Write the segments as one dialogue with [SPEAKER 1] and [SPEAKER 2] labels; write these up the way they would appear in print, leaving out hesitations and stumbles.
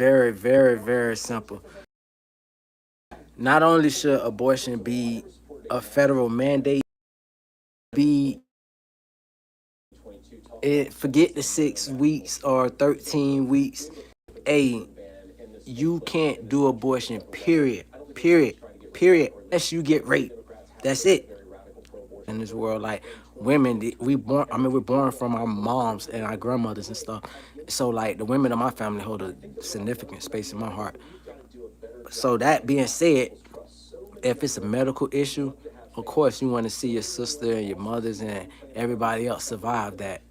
[SPEAKER 1] very, very, very simple. Not only should abortion be a federal mandate, be it forget the 6 weeks or 13 weeks. Hey, you can't do abortion, period. Period. Period. Unless you get raped. That's it. In this world, like women, we born I mean we're born from our moms and our grandmothers and stuff. So like the women in my family hold a significant space in my heart. So that being said, if it's a medical issue, of course you want to see your sister and your mothers and everybody else survive that.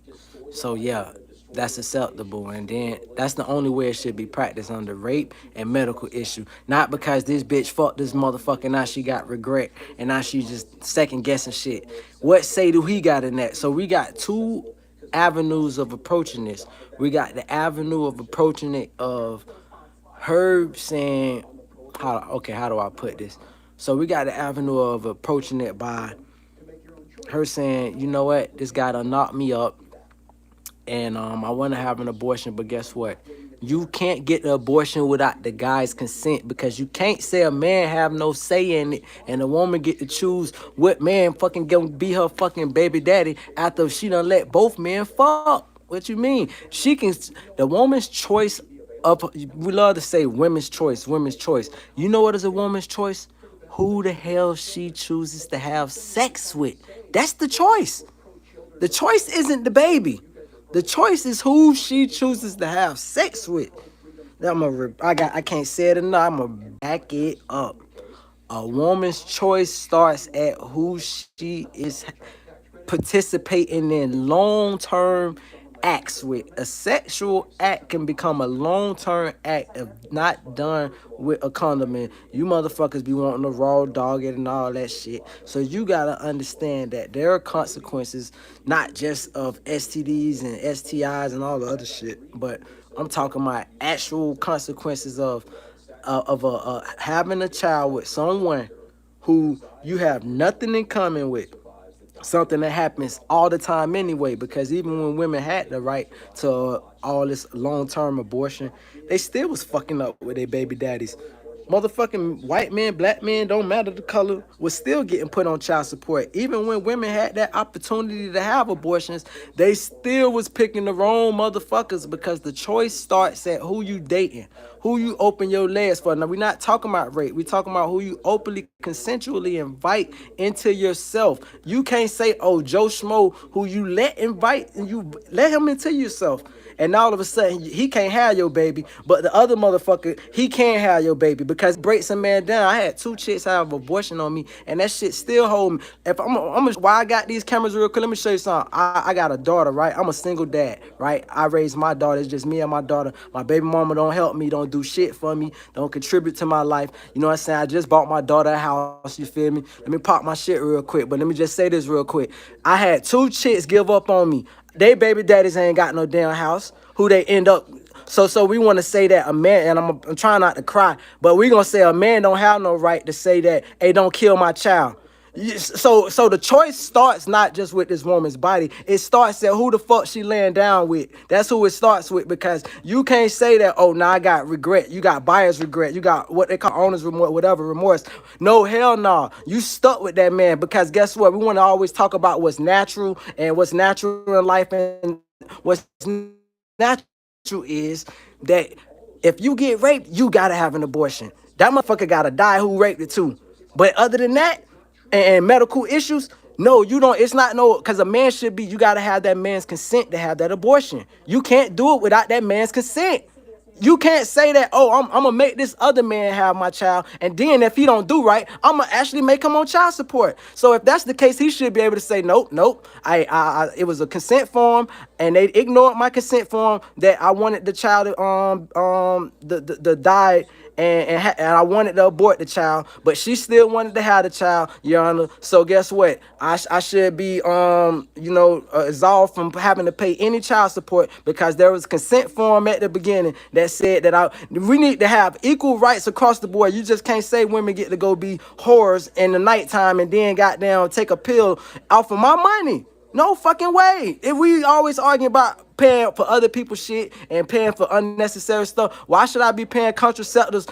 [SPEAKER 1] So yeah, that's acceptable. And then that's the only way it should be practiced under rape and medical issue. Not because this bitch fucked this motherfucker, now she got regret and now she just second guessing shit. What say do he got in that? So we got two avenues of approaching this. We got the avenue of approaching it of her saying, how do I put this? So we got the avenue of approaching it by her saying, you know what, this guy done knocked me up and I want to have an abortion, but guess what? You can't get the abortion without the guy's consent because you can't say a man have no say in it and a woman get to choose what man fucking gonna be her fucking baby daddy after she done let both men fuck. What you mean? She can, the woman's choice of, we love to say women's choice, women's choice. You know what is a woman's choice? Who the hell she chooses to have sex with. That's the choice. The choice isn't the baby. The choice is who she chooses to have sex with. I can't say it enough. I'm gonna back it up. A woman's choice starts at who she is participating in long-term acts with. A sexual act can become a long-term act if not done with a condom. And you motherfuckers be wanting to raw dog it and all that shit. So you gotta understand that there are consequences, not just of STDs and STIs and all the other shit, but I'm talking about actual consequences of having a child with someone who you have nothing in common with. Something that happens all the time anyway, because even when women had the right to all this long-term abortion, they still was fucking up with their baby daddies. Motherfucking white men, black men, don't matter the color, was still getting put on child support. Even when women had that opportunity to have abortions, they still was picking the wrong motherfuckers because the choice starts at who you dating, who you open your legs for. Now, we're not talking about rape. We're talking about who you openly, consensually invite into yourself. You can't say, oh, Joe Schmo, who you let invite, and you let him into yourself. And all of a sudden, he can't have your baby, but the other motherfucker, he can't have your baby because it breaks a man down. I had 2 chicks have abortion on me, and that shit still hold me. If why I got these cameras real quick, let me show you something. I got a daughter, right? I'm a single dad, right? I raised my daughter. It's just me and my daughter. My baby mama don't help me, don't do shit for me, don't contribute to my life. You know what I'm saying? I just bought my daughter a house, you feel me? Let me pop my shit real quick, but let me just say this real quick. I had 2 chicks give up on me. They baby daddies ain't got no damn house. Who they end up. So we want to say that a man, and I'm trying not to cry, but we gonna say a man don't have no right to say that, hey, don't kill my child. So the choice starts not just with this woman's body. It starts at who the fuck she laying down with. That's who it starts with, because you can't say that, oh, now I got regret. You got buyer's regret. You got what they call owner's remorse, whatever remorse. No, hell no. You stuck with that man, because guess what? We want to always talk about what's natural and what's natural in life, and what's natural is that if you get raped, you gotta have an abortion. That motherfucker gotta die who raped it too. But other than that, and medical issues, no, you don't. It's not no, because a man should be, you gotta have that man's consent to have that abortion. You can't do it without that man's consent. You can't say that, oh, I'm gonna make this other man have my child, and then if he don't do right, I'm gonna actually make him on child support. So if that's the case, he should be able to say, nope, nope. It was a consent form, and they ignored my consent form that I wanted the child to die, and I wanted to abort the child, but she still wanted to have the child, Your Honor. So guess what? I should be absolved from having to pay any child support, because there was a consent form at the beginning that said that we need to have equal rights across the board. You just can't say women get to go be whores in the nighttime and then goddamn take a pill off of my money. No fucking way. If we always arguing about paying for other people's shit and paying for unnecessary stuff, why should I be paying contraceptives?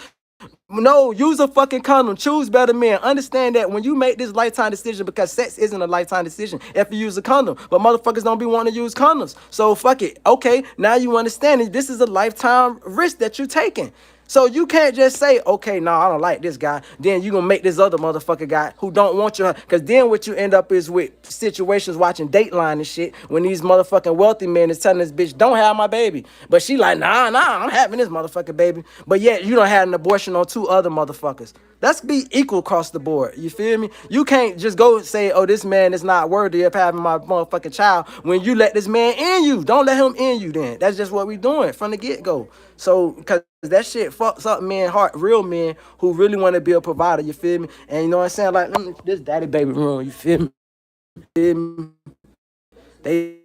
[SPEAKER 1] No, use a fucking condom. Choose better men. Understand that when you make this lifetime decision, because sex isn't a lifetime decision if you use a condom. But motherfuckers don't be wanting to use condoms. So fuck it. Okay, now you understand it. This is a lifetime risk that you're taking. So you can't just say, okay, no, I don't like this guy. Then you gonna make this other motherfucker guy who don't want you. Because then what you end up is with situations watching Dateline and shit when these motherfucking wealthy men is telling this bitch, don't have my baby. But she like, nah, I'm having this motherfucking baby. But yet you don't have an abortion on two other motherfuckers. Let's be equal across the board. You feel me? You can't just go and say, oh, this man is not worthy of having my motherfucking child when you let this man in you. Don't let him in you then. That's just what we doing from the get-go. So, because that shit fucks up men heart, real men who really want to be a provider, you feel me? And you know what I'm saying? Like, this daddy baby room, you feel me? They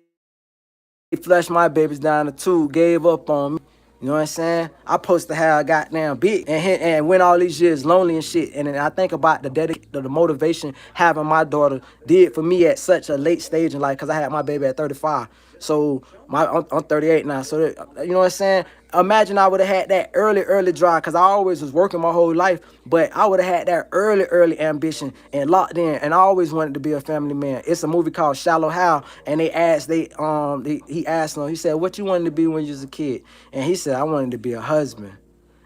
[SPEAKER 1] flushed my babies down the tube, gave up on me. You know what I'm saying? I supposed to have goddamn big and went all these years lonely and shit. And then I think about the motivation having my daughter did for me at such a late stage in life, because I had my baby at 35. So I'm 38 now. So you know what I'm saying? Imagine I would have had that early drive, because I always was working my whole life, but I would have had that early ambition and locked in, and I always wanted to be a family man. It's a movie called Shallow Hal, and he asked him, he said, what you wanted to be when you was a kid? And he said, I wanted to be a husband.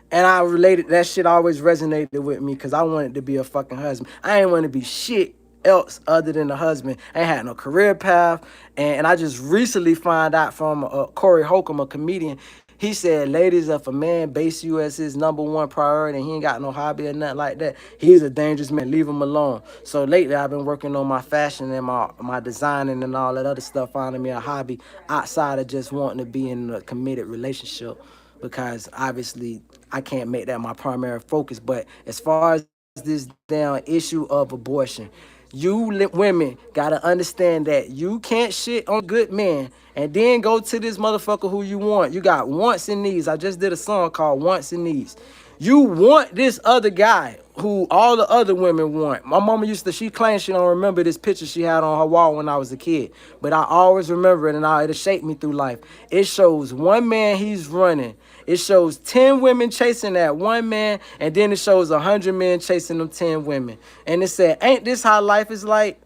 [SPEAKER 1] And I related, that shit always resonated with me, because I wanted to be a fucking husband. I ain't want to be shit else other than a husband. I ain't had no career path. And I just recently found out from Corey Holcomb, a comedian. He said, ladies, if a man base you as his number one priority and he ain't got no hobby or nothing like that, he's a dangerous man. Leave him alone. So lately, I've been working on my fashion and my designing and all that other stuff, finding me a hobby outside of just wanting to be in a committed relationship, because obviously I can't make that my primary focus. But as far as this damn issue of abortion, you women gotta understand that you can't shit on good men and then go to this motherfucker who you want. You got wants and needs. I just did a song called Wants and Needs. You want this other guy who all the other women want. My mama she claims she don't remember this picture she had on her wall when I was a kid, but I always remember it, and it'll shape me through life. It shows one man, he's running. It shows 10 women chasing that one man, and then it shows 100 men chasing them 10 women. And it said, ain't this how life is like?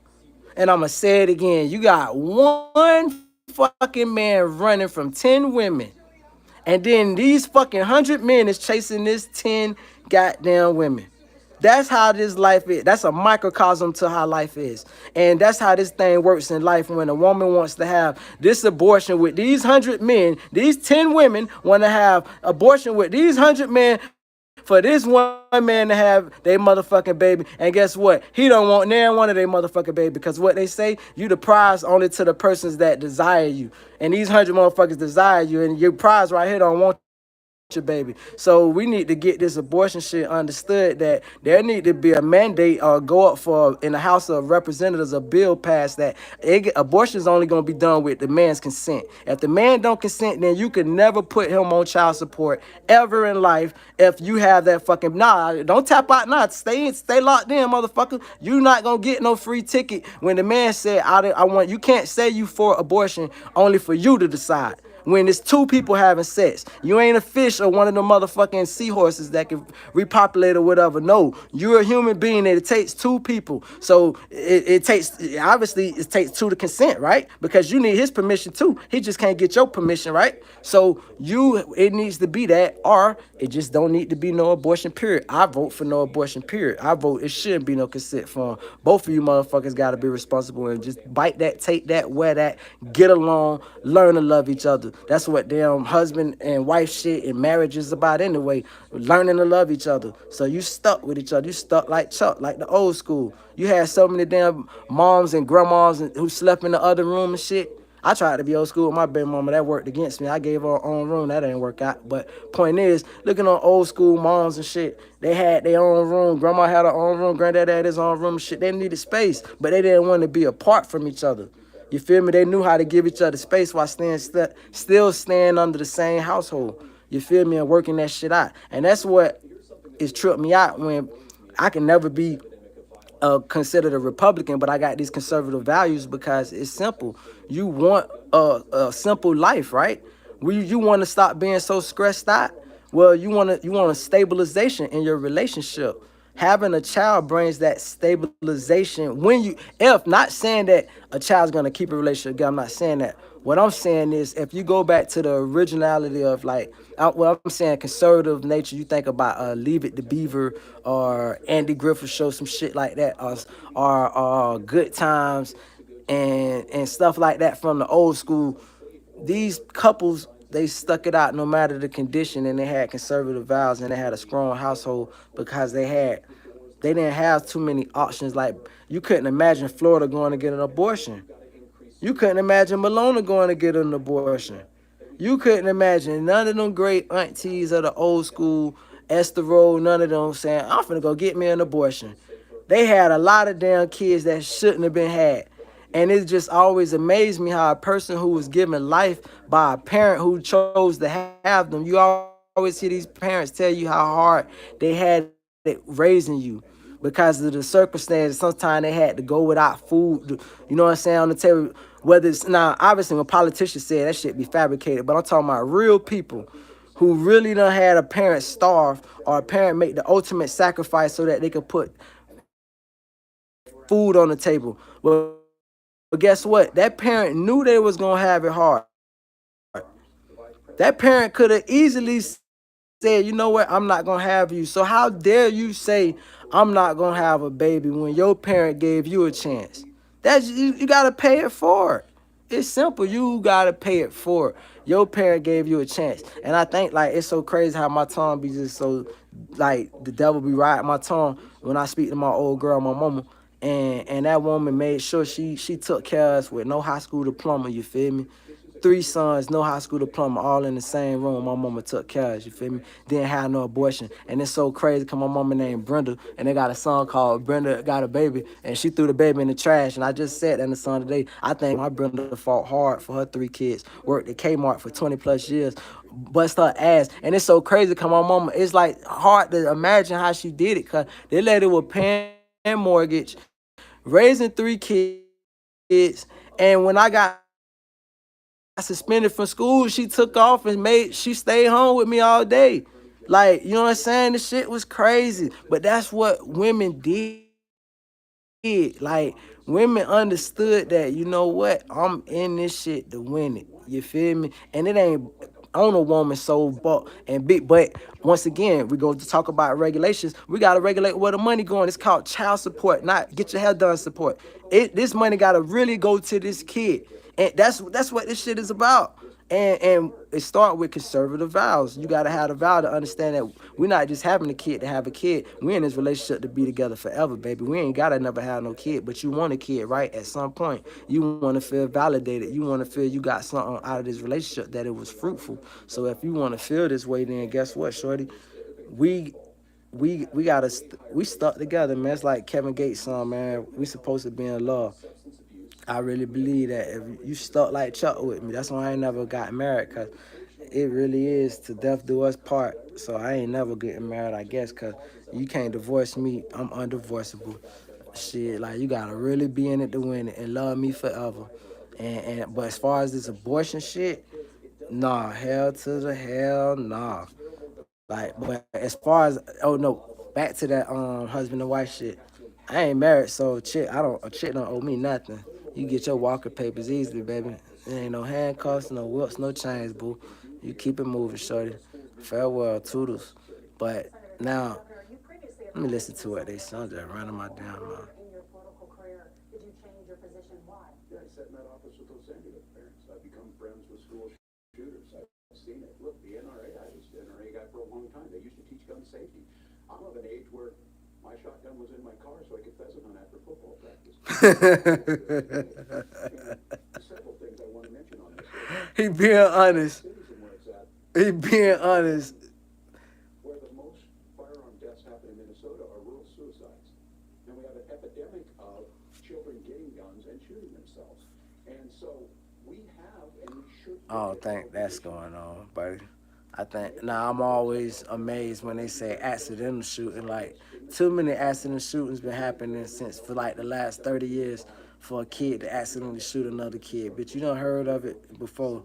[SPEAKER 1] And I'm going to say it again. You got one fucking man running from 10 women. And then these fucking 100 men is chasing this 10 goddamn women. That's how this life is. That's a microcosm to how life is. And that's how this thing works in life. When a woman wants to have this abortion with these 100 men, these 10 women want to have abortion with these 100 men for this one man to have their motherfucking baby. And guess what? He don't want near one of their motherfucking baby, because what they say, you the prize only to the persons that desire you. And these 100 motherfuckers desire you, and your prize right here don't want your baby. So we need to get this abortion shit understood, that there need to be a mandate or go up for in the House of Representatives a bill passed that abortion is only going to be done with the man's consent. If the man don't consent, then you can never put him on child support ever in life. If you have that fucking don't tap out, stay locked in, motherfucker. You not gonna get no free ticket when the man said I want. You can't say you for abortion only for you to decide. When it's two people having sex, you ain't a fish or one of the motherfucking seahorses that can repopulate or whatever. No, you're a human being, and it takes two people. So it takes two to consent, right? Because you need his permission too. He just can't get your permission, right? So it needs to be that, or it just don't need to be no abortion, period. I vote for no abortion, period. I vote it shouldn't be no consent form. Both of you motherfuckers got to be responsible and just bite that, take that, wear that, get along, learn to love each other. That's what damn husband and wife shit and marriage is about anyway. Learning to love each other. So you stuck with each other. You stuck like Chuck, like the old school. You had so many damn moms and grandmas who slept in the other room and shit. I tried to be old school with my baby mama. That worked against me. I gave her her own room. That didn't work out. But point is, looking on old school moms and shit, they had their own room. Grandma had her own room. Granddad had his own room and shit. They needed space, but they didn't want to be apart from each other. You feel me? They knew how to give each other space while still staying under the same household. You feel me? And working that shit out. And that's what is tripped me out, when I can never be considered a Republican, but I got these conservative values because it's simple. You want a simple life, right? You want to stop being so stressed out. Well, you want a stabilization in your relationship. Having a child brings that stabilization. When you, if not saying that a child's gonna keep a relationship, I'm not saying that. What I'm saying is, if you go back to the originality of like, well, I'm saying conservative nature. You think about Leave It to Beaver or Andy Griffith Show, some shit like that, or Good Times, and stuff like that from the old school. These couples, they stuck it out no matter the condition, and they had conservative vows, and they had a strong household because they didn't have too many options. Like, you couldn't imagine Florida going to get an abortion. You couldn't imagine Malona going to get an abortion. You couldn't imagine none of them great aunties of the old school, Esther Road, none of them saying, I'm finna go get me an abortion. They had a lot of damn kids that shouldn't have been had. And it just always amazed me how a person who was given life by a parent who chose to have them, you always hear these parents tell you how hard they had it raising you because of the circumstances. Sometimes they had to go without food, you know what I'm saying, on the table. Whether it's, now, obviously, when politicians say that shit be fabricated, but I'm talking about real people who really done had a parent starve or a parent make the ultimate sacrifice so that they could put food on the table. Well, guess what? That parent knew they was gonna have it hard. That parent could have easily said, you know what, I'm not gonna have you. So how dare you say, I'm not gonna have a baby when your parent gave you a chance? You gotta pay it for it. It's simple. You gotta pay it for it. Your parent gave you a chance. And I think like it's so crazy how my tongue be just so, like, the devil be riding my tongue when I speak to my old girl, my mama. And that woman made sure she took care of us with no high school diploma, you feel me? Three sons, no high school diploma, all in the same room. My mama took care of us, you feel me? Didn't have no abortion. And it's so crazy because my mama named Brenda, and they got a song called Brenda Got a Baby, and she threw the baby in the trash. And I just said that in the song today. I think my Brenda fought hard for her 3 kids, worked at Kmart for 20 plus years, bust her ass. And it's so crazy because my mama, it's like hard to imagine how she did it because they lady was paying mortgage, raising 3 kids. And when I got suspended from school, she took off and she stayed home with me all day. Like, you know what I'm saying? The shit was crazy. But that's what women did. Like, women understood that, you know what, I'm in this shit to win it. You feel me? And it ain't on a woman so buck and big. But once again, we go to talk about regulations. We got to regulate where the money going. It's called child support, not get your hair done support. This money got to really go to this kid, and that's what this shit is about. And it start with conservative vows. You got to have the vow to understand that we're not just having a kid to have a kid. We in this relationship to be together forever, baby. We ain't gotta never have no kid, but you want a kid, right? At some point, you want to feel validated. You want to feel you got something out of this relationship that it was fruitful. So if you want to feel this way, then guess what, shorty? We we we stuck together, man. It's like Kevin Gates song, man. We supposed to be in love. I really believe that if you stuck like Chuck with me, that's why I ain't never got married, cause it really is to death do us part. So I ain't never getting married, I guess, cause you can't divorce me. I'm undivorceable. Shit, like, you gotta really be in it to win it and love me forever. And but as far as this abortion shit, nah, hell to the hell, nah. Like, but as far as, oh no, back to that husband and wife shit. I ain't married, so a chick don't owe me nothing. You get your walker papers easily, baby. There ain't no handcuffs, no whips, no chains, boo. You keep it moving, shorty. Farewell, toodles. But now, let me listen to what they say. I'm just running my damn mouth.
[SPEAKER 2] Yeah, I sat in that office with those Sandy Hook parents. I've become friends with school shooters. I've seen it. Look, the NRA, I was an NRA guy for a long time. They used to teach gun safety. I'm of an age where my shotgun was in my car so I could pheasant hunt after football practice. Several things I want to mention on this.
[SPEAKER 1] He being honest.
[SPEAKER 2] Cities and where it's at.
[SPEAKER 1] He being honest.
[SPEAKER 2] Where the most firearm deaths happen in Minnesota are rural suicides. And we have an epidemic of children getting guns and shooting themselves. And so we have, and we should.
[SPEAKER 1] I don't think that's going on, buddy. I think now I'm always amazed when they say accidental shooting. Like too many accident shootings been happening since for like the last 30 years for a kid to accidentally shoot another kid. But you don't heard of it before.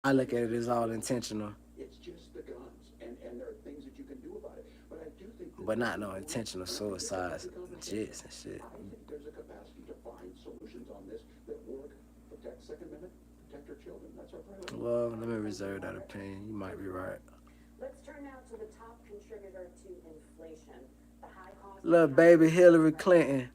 [SPEAKER 1] I look at it as all intentional,
[SPEAKER 2] It's just the guns, and there are things that you can do about it. But I do think that
[SPEAKER 1] but not no intentional suicides, jits and shit.
[SPEAKER 2] I think there's a capacity to find solutions on this that work, protect Second Amendment, protect our children. That's our priority.
[SPEAKER 1] Well, let me reserve that opinion. You might be right.
[SPEAKER 3] Let's turn now to the top contributor to inflation, the high cost of
[SPEAKER 1] Little
[SPEAKER 3] housing
[SPEAKER 1] baby
[SPEAKER 3] and
[SPEAKER 1] Hillary
[SPEAKER 3] prices.
[SPEAKER 1] Clinton.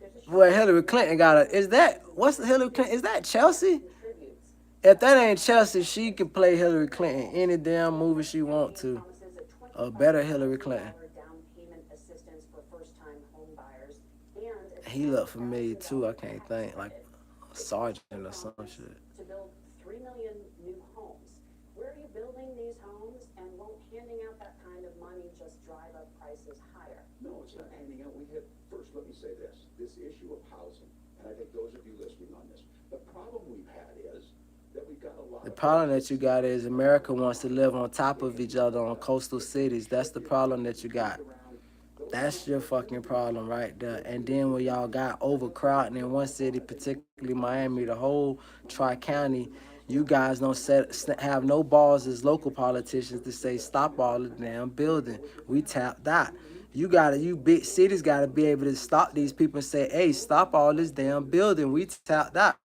[SPEAKER 3] There's a
[SPEAKER 1] Well,
[SPEAKER 3] shocking
[SPEAKER 1] Hillary
[SPEAKER 3] report
[SPEAKER 1] Clinton
[SPEAKER 3] from
[SPEAKER 1] got
[SPEAKER 3] the
[SPEAKER 1] a. Is that
[SPEAKER 3] Census
[SPEAKER 1] what's
[SPEAKER 3] Bureau
[SPEAKER 1] Hillary Clinton? Is
[SPEAKER 3] showing
[SPEAKER 1] that
[SPEAKER 3] how much
[SPEAKER 1] Chelsea?
[SPEAKER 3] contributes.
[SPEAKER 1] If that ain't Chelsea, she can play Hillary Clinton any damn movie she want to.
[SPEAKER 3] Promises a
[SPEAKER 1] A better Hillary
[SPEAKER 3] $25,000
[SPEAKER 1] Clinton.
[SPEAKER 3] down payment assistance for first-time home buyers and a
[SPEAKER 1] He look familiar too. I
[SPEAKER 3] $10,000
[SPEAKER 1] can't
[SPEAKER 3] tax
[SPEAKER 1] think like
[SPEAKER 3] credit.
[SPEAKER 1] a
[SPEAKER 3] The president
[SPEAKER 1] sergeant or some
[SPEAKER 3] promised
[SPEAKER 1] shit.
[SPEAKER 3] to build 3 million new homes. Where are you building these homes, and won't handing out that kind of money just drive up prices higher?
[SPEAKER 2] No, it's not handing out. We have, first, let me say this issue of housing, and I think those of you listening on this, the problem we've had is that we've got a lot
[SPEAKER 1] The
[SPEAKER 2] of
[SPEAKER 1] problem that you got is America wants to live on top of each other on coastal cities. That's the problem that you got. That's your fucking problem right there. And then when y'all got overcrowding in one city, particularly Miami, the whole tri-county, you guys don't have no balls as local politicians to say stop all the damn building. We tapped that. You big cities gotta be able to stop these people and say, hey, stop all this damn building. We tapped that.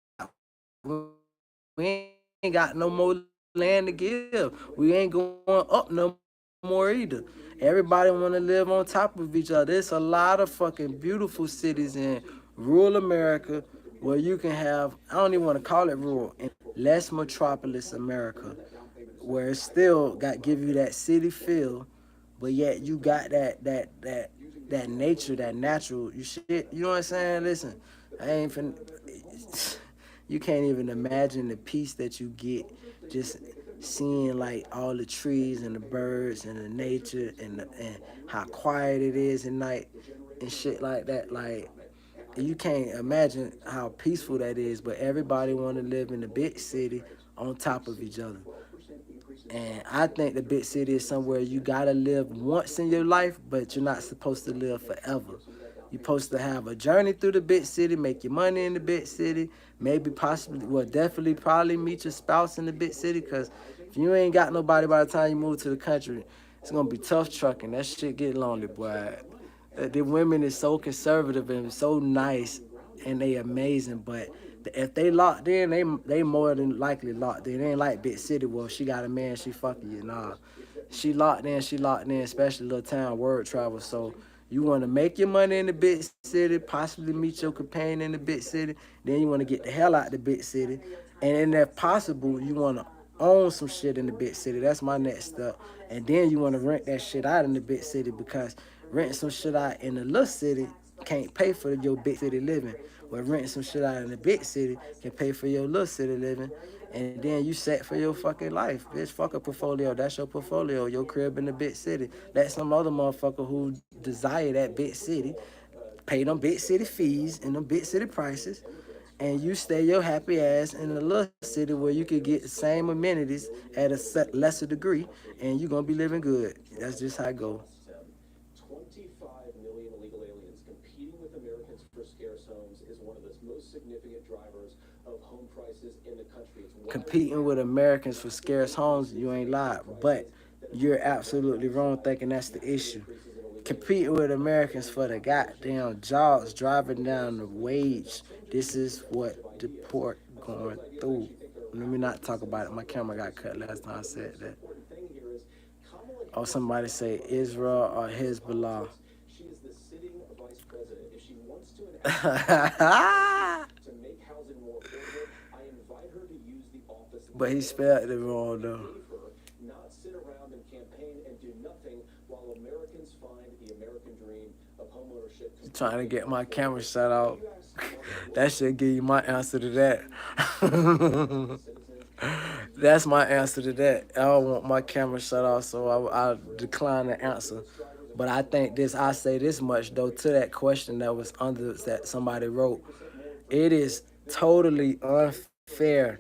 [SPEAKER 1] We ain't got no more land to give. We ain't going up no more either. Everybody want to live on top of each other. There's a lot of fucking beautiful cities in rural America where you can have, I don't even want to call it rural, in less metropolis America, where it still got give you that city feel, but yet you got that nature, that natural you shit. You know what I'm saying? Listen, I ain't finna. You can't even imagine the peace that you get just seeing like all the trees and the birds and the nature and how quiet it is at night and shit like that. Like you can't imagine how peaceful that is. But everybody want to live in a big city on top of each other. And I think the big city is somewhere you gotta live once in your life, but you're not supposed to live forever. You're supposed to have a journey through the big city, make your money in the big city, maybe possibly, well, definitely probably meet your spouse in the big city, because if you ain't got nobody by the time you move to the country, it's gonna be tough trucking. That shit get lonely, boy. The women is so conservative and so nice, and they amazing, but if they locked in, they more than likely locked in. They ain't like big city. Well, she got a man, she fucking you. Nah, she locked in, especially little town word travel. So you want to make your money in the big city, possibly meet your companion in the big city. Then you want to get the hell out the big city, and then if possible, you want to own some shit in the big city. That's my next step. And then you want to rent that shit out in the big city, because renting some shit out in the little city can't pay for your big city living. But renting some shit out in the big city can pay for your little city living. And then you set for your fucking life. Bitch, fuck a portfolio. That's your portfolio. Your crib in the big city. Let some other motherfucker who desire that big city pay them big city fees and them big city prices, and you stay your happy ass in a little city where you could get the same amenities at a lesser degree, and you're gonna be living good. That's just how it go.
[SPEAKER 2] 25 million illegal aliens competing with Americans for scarce homes is one of the most significant drivers of home prices in the country. It's
[SPEAKER 1] Competing with Americans for scarce homes, you ain't lied, but you're absolutely wrong thinking that's the issue. Competing with Americans for the goddamn jobs, driving down the wage. This is what the port going through. Let me not talk about it. My camera got cut last time I said that. Or somebody say Israel or Hezbollah.
[SPEAKER 2] she is the sitting vice president. If she wants to enact to make housing more affordable, I invite her to use the office.
[SPEAKER 1] But he spelled it wrong though.
[SPEAKER 2] Not sit around and campaign and do nothing while Americans find the American dream of homeownership.
[SPEAKER 1] Trying to get my camera shut off. That should give you my answer to that. That's my answer to that. I don't want my camera shut off, so I decline the answer. But I think this, I say this much though, to that question that was under that somebody wrote. It is totally unfair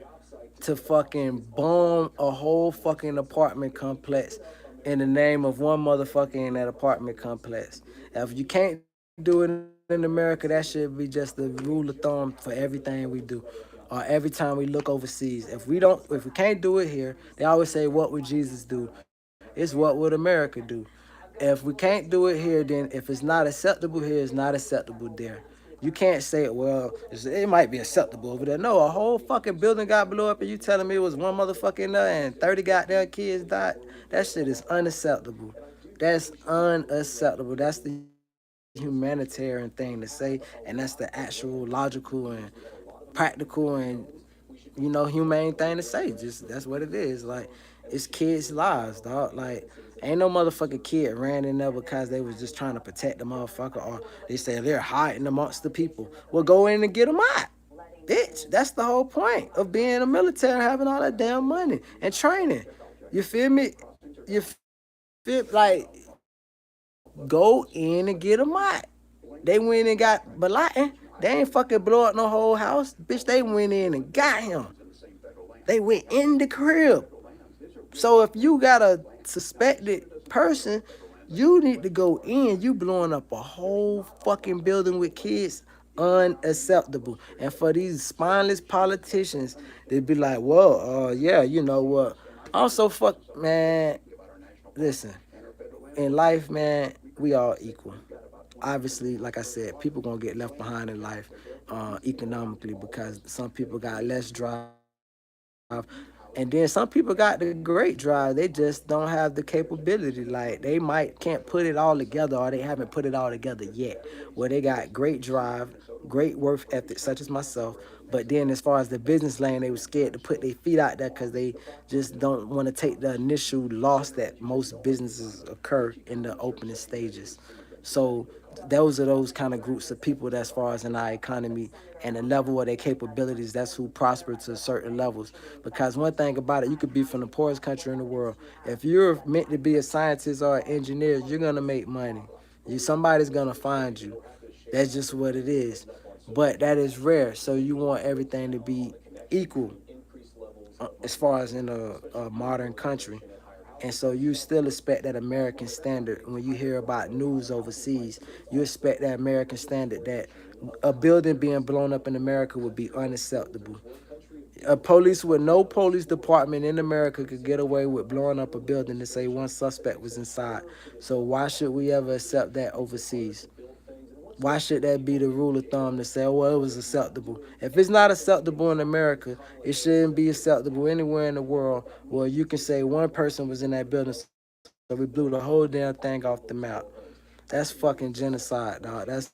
[SPEAKER 1] to fucking bomb a whole fucking apartment complex in the name of one motherfucker in that apartment complex. If you can't do it in America, that should be just the rule of thumb for everything we do. Or every time we look overseas. If we can't do it here, they always say, what would Jesus do? It's what would America do? If we can't do it here, then if it's not acceptable here, it's not acceptable there. You can't say, well, it might be acceptable over there. No, a whole fucking building got blew up and you telling me it was one motherfucker in there and 30 goddamn kids died? That shit is unacceptable. That's unacceptable. That's the humanitarian thing to say, and that's the actual logical and practical and humane thing to say. Just that's what it is. Like, it's kids' lives, dog. Like, ain't no motherfucking kid ran in there because they was just trying to protect the motherfucker, or they say they're hiding amongst the people. Well, go in and get them out, bitch. That's the whole point of being a military, having all that damn money and training. You feel me? You feel like, go in and get them out. They went and got Balatin. They ain't fucking blow up no whole house. Bitch, they went in and got him. They went in the crib. So if you got a suspected person, you need to go in. You blowing up a whole fucking building with kids. Unacceptable. And for these spineless politicians, they'd be like, well, yeah, you know what? Also, fuck, man. Listen, in life, man, we all equal. Obviously, like I said, people gonna get left behind in life economically, because some people got less drive, and then some people got the great drive. They just don't have the capability. Like, they might can't put it all together, or they haven't put it all together yet. Where they got great drive, great work ethic, such as myself. But then, as far as the business lane, they were scared to put their feet out there because they just don't want to take the initial loss that most businesses occur in the opening stages. So those kind of groups of people, that's far as in our economy and the level of their capabilities, that's who prosper to certain levels. Because one thing about it, you could be from the poorest country in the world. If you're meant to be a scientist or an engineer, you're gonna make money. Somebody's gonna find you. That's just what it is. But that is rare. So you want everything to be equal as far as in a modern country. And so you still expect that American standard. When you hear about news overseas, you expect that American standard, that a building being blown up in America would be unacceptable. A police with no police department in America could get away with blowing up a building to say one suspect was inside. So why should we ever accept that overseas? Why should that be the rule of thumb to say, oh, well, it was acceptable? If it's not acceptable in America, it shouldn't be acceptable anywhere in the world where you can say one person was in that building, so we blew the whole damn thing off the map. That's fucking genocide, dog. That's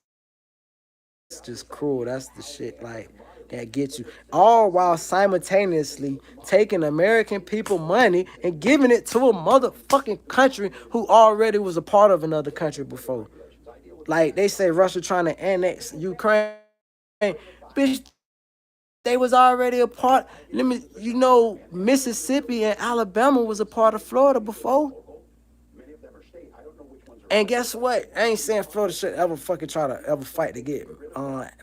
[SPEAKER 1] just cruel. That's the shit, like, that gets you. All while simultaneously taking American people money and giving it to a motherfucking country who already was a part of another country before. Like, they say Russia trying to annex Ukraine. Bitch, they was already a part. Mississippi and Alabama was a part of Florida before. And guess what? I ain't saying Florida should ever fucking try to ever fight to get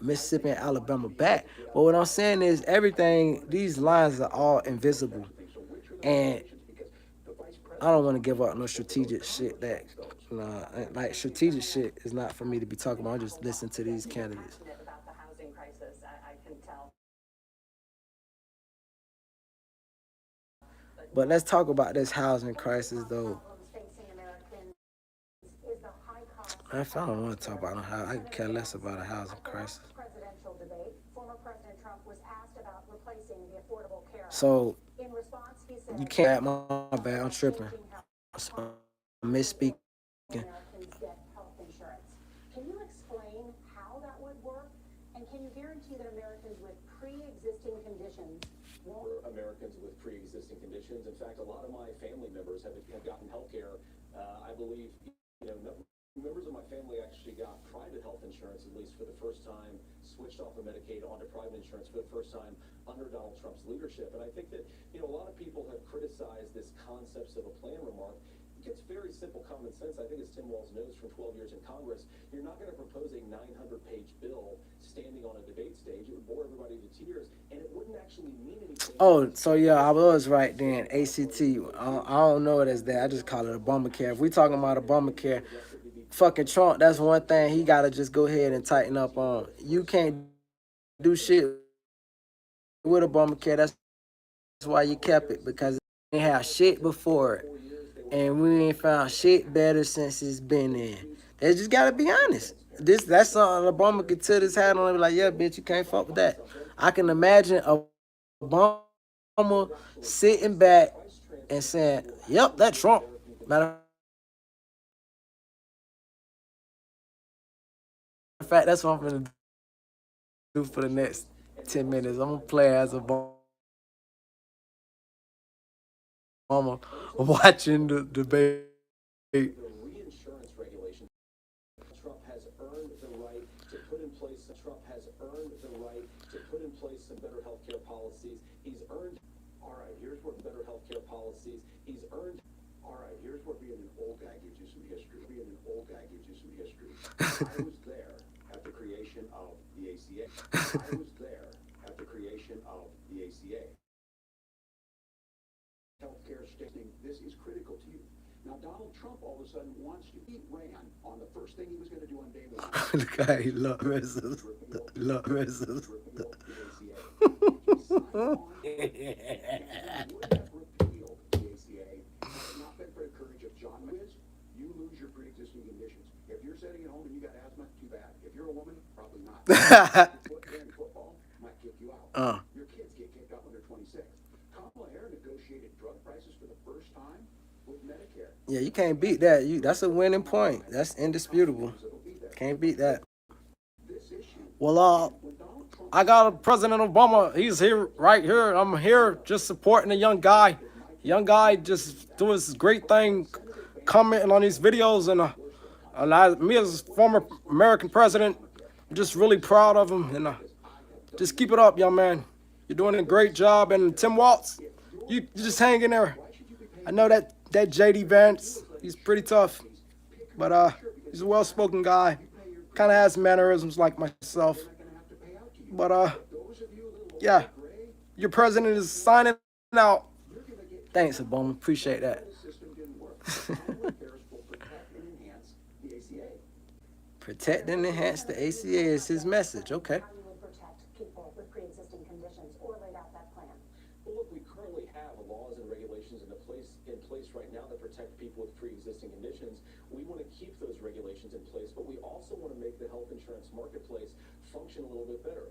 [SPEAKER 1] Mississippi and Alabama back. But what I'm saying is, everything, these lines are all invisible. And I don't want to give up no strategic shit that, like, strategic shit is not for me to be talking about. I'm just listening to these candidates.
[SPEAKER 3] Passionate about the housing crisis. I can tell.
[SPEAKER 1] But let's talk about this housing crisis, though.
[SPEAKER 3] Problems facing Americans is the high cost.
[SPEAKER 1] I don't want to talk about no house. I could care less about a housing crisis.
[SPEAKER 3] Presidential debate, former President Trump was asked about replacing the Affordable Care Act.
[SPEAKER 1] So
[SPEAKER 3] In response, he said,
[SPEAKER 1] you can't. My bad. I'm tripping. I'm misspeaking.
[SPEAKER 3] Americans get health insurance. Can you explain how that would work? And can you guarantee that Americans with pre-existing conditions won't?
[SPEAKER 4] Americans with pre-existing conditions. In fact, a lot of my family members have gotten health care. I believe, members of my family actually got private health insurance, at least for the first time, switched off of Medicaid onto private insurance for the first time under Donald Trump's leadership. And I think that, a lot of people have criticized this concepts of a plan remark. It's very simple common sense. I think as Tim Walz knows from 12 years in Congress, you're not going to propose a 900-page bill standing on a debate stage. It would bore everybody to tears, and it wouldn't actually mean anything.
[SPEAKER 1] Oh, so yeah, I was right then. ACT. I don't know it as that. I just call it Obamacare. If we talking about Obamacare, fucking Trump, that's one thing he gotta just go ahead and tighten up on. You can't do shit with Obamacare. That's why you kept it, because they ain't have shit before it, and we ain't found shit better since it's been in. They just gotta be honest. That's something Obama could tilt his hat on and be like, yeah, bitch, you can't fuck with that. I can imagine Obama sitting back and saying, yep, that Trump. Matter of fact, that's what I'm gonna do for the next 10 minutes. I'm gonna play as Obama watching the debate.
[SPEAKER 4] The reinsurance regulation. Trump has earned the right to put in place. Trump has earned the right to put in place some better health care policies. He's earned.
[SPEAKER 2] All right, here's where
[SPEAKER 4] Better health care policies. He's earned.
[SPEAKER 2] All right, here's where being an old guy gives you some history. Being an old guy gives you some history. I was there at the creation of the ACA. I was there at the creation of the ACA. Healthcare sticking, this is critical to you. Now, Donald Trump all of a sudden wants you. He ran on the first thing he was going to do on day one.
[SPEAKER 1] The guy he love racism. Love racism.
[SPEAKER 2] Repeal the ACA. He signed on. He would have repealed the ACA had it not been for the courage of John Wiz. You lose your pre-existing conditions. If you're sitting at home and you got asthma, too bad. If you're a woman, probably not. Playing football might kick you out. Your kids get kicked out when they're 26. Kamala Harris negotiated drug prices for the first time with Medicare.
[SPEAKER 1] Yeah, you can't beat that. That's a winning point. That's indisputable. Can't beat that.
[SPEAKER 2] This issue,
[SPEAKER 1] Well,
[SPEAKER 2] when Donald Trump
[SPEAKER 1] I got President Obama. He's here, right here. I'm here just supporting a young guy. Young guy just doing this great thing, commenting on these videos. And me as former American president, I'm just really proud of him. And just keep it up, young man. You're doing a great job. And Tim Walz, you just hang in there. I know that JD Vance, he's pretty tough. But he's a well-spoken guy. Kind of has mannerisms like myself. But yeah, your president is signing out. Thanks, Obama. Appreciate that.
[SPEAKER 2] system didn't work. Harris will protect and enhance the ACA.
[SPEAKER 1] Protect and enhance the ACA is his message. Okay.
[SPEAKER 3] How you would protect people with pre-existing conditions or laid out that plan.
[SPEAKER 4] Well, look, we currently have laws and regulations in place right now that protect people with pre-existing conditions. We want to keep those regulations in place, but we also want to make the health insurance marketplace function a little bit better.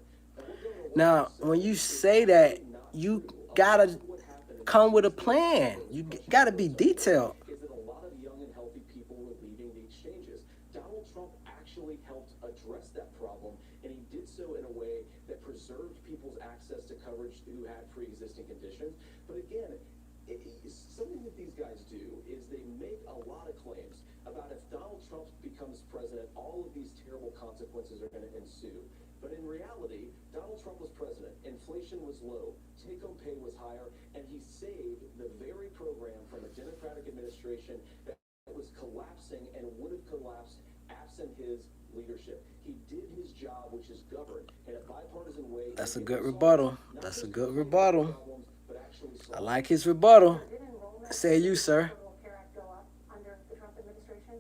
[SPEAKER 1] Now, when you say that, you gotta come with a plan. You gotta be detailed.
[SPEAKER 4] Is that a lot of young and healthy people were leaving the exchanges. Donald Trump actually helped address that problem, and he did so in a way that preserved people's access to coverage who had pre-existing conditions. But again, something that these guys do is they make a lot of claims about if Donald Trump becomes president, all of these terrible consequences are going to ensue. But in reality, Donald Trump was president, inflation was low, take-home pay was higher, and he saved the very program from a Democratic administration that was collapsing and would have collapsed absent his leadership. He did his job, which is govern in a bipartisan way.
[SPEAKER 1] That's a good rebuttal. That's a good rebuttal. I like his rebuttal. Say you, sir.
[SPEAKER 3] Will Care Act go up under the Trump administration?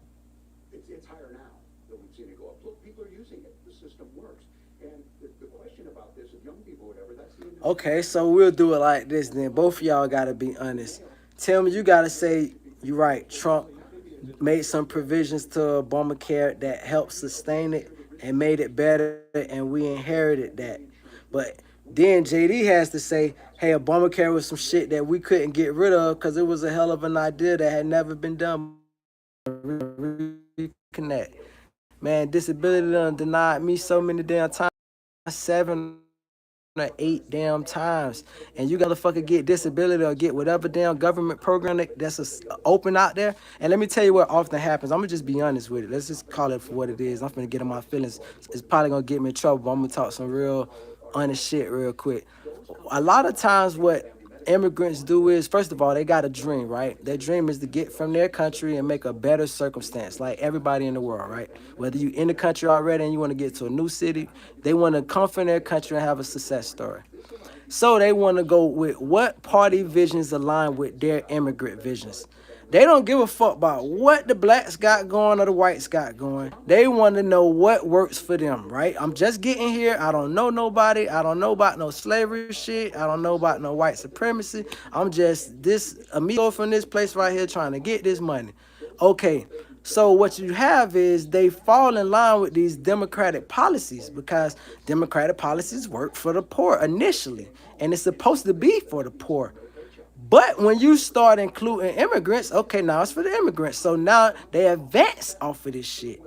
[SPEAKER 2] It's higher now than we've seen it go up. Look, people are using it. The system works. And the question about this, if young people, whatever, that's the industry.
[SPEAKER 1] Okay, so we'll do it like this then. Both of y'all gotta be honest. Tell me, you gotta say you're right. Trump made some provisions to Obamacare that helped sustain it and made it better, and we inherited that. But then JD has to say, hey, Obamacare was some shit that we couldn't get rid of because it was a hell of an idea that had never been done. Reconnect. Man, disability done denied me so many damn times. 7 or 8 damn times. And you gotta fucking get disability or get whatever damn government program that's open out there. And let me tell you what often happens. I'm gonna just be honest with it. Let's just call it for what it is. I'm finna get in my feelings. It's probably gonna get me in trouble, but I'm gonna talk some real honest shit real quick. A lot of times what immigrants do is, first of all, they got a dream, right? Their dream is to get from their country and make a better circumstance, like everybody in the world, right? Whether you in the country already and you want to get to a new city, they want to come from their country and have a success story. So they want to go with what party visions align with their immigrant visions. They don't give a fuck about what the blacks got going or the whites got going. They want to know what works for them, right? I'm just getting here. I don't know nobody. I don't know about no slavery shit. I don't know about no white supremacy. I'm just this amigo from this place right here trying to get this money. Okay, so what you have is they fall in line with these democratic policies because democratic policies work for the poor initially, and it's supposed to be for the poor. But when you start including immigrants, okay, now it's for the immigrants. So now they advance off of this shit.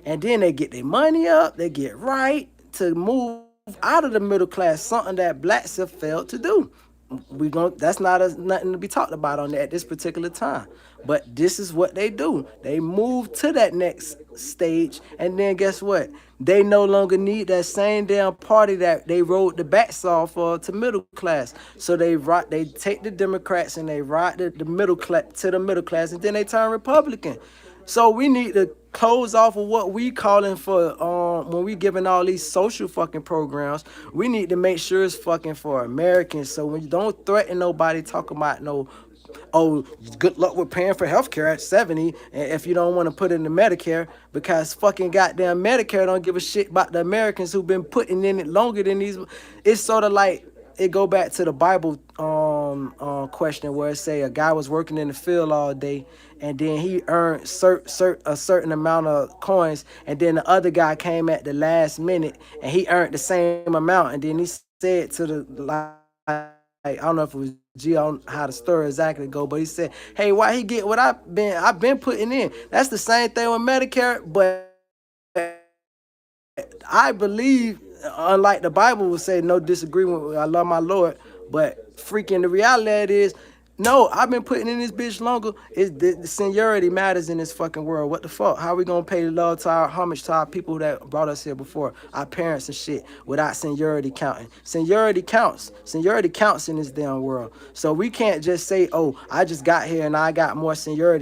[SPEAKER 1] And then they get their money up, they get right to move out of the middle class, something that blacks have failed to do. That's not nothing to be talked about on that at this particular time. But this is what they do. They move to that next stage, and then guess what? They no longer need that same damn party that they rode the backs off to middle class. So they take the Democrats and they ride the middle class to the middle class, and then they turn Republican. So we need to close off of what we calling for when we giving all these social fucking programs. We need to make sure it's fucking for Americans. So when you don't threaten nobody talking about no, oh, good luck with paying for healthcare at 70 if you don't want to put it into Medicare, because fucking goddamn Medicare don't give a shit about the Americans who've been putting in it longer than these. It's sort of like it go back to the Bible question where it say a guy was working in the field all day and then he earned a certain amount of coins, and then the other guy came at the last minute and he earned the same amount, and then he said to the, like, I don't know if it was G on how the story exactly go, but he said, hey, why he get what I've been putting in? That's the same thing with Medicare, but I believe, unlike the Bible would say, no disagreement, I love my Lord, but freaking the reality that is, no, I've been putting in this bitch longer. The seniority matters in this fucking world. What the fuck? How are we gonna pay love to our homage to our people that brought us here before, our parents and shit, without seniority counting? Seniority counts. Seniority counts in this damn world. So we can't just say, oh, I just got here and I got more seniority than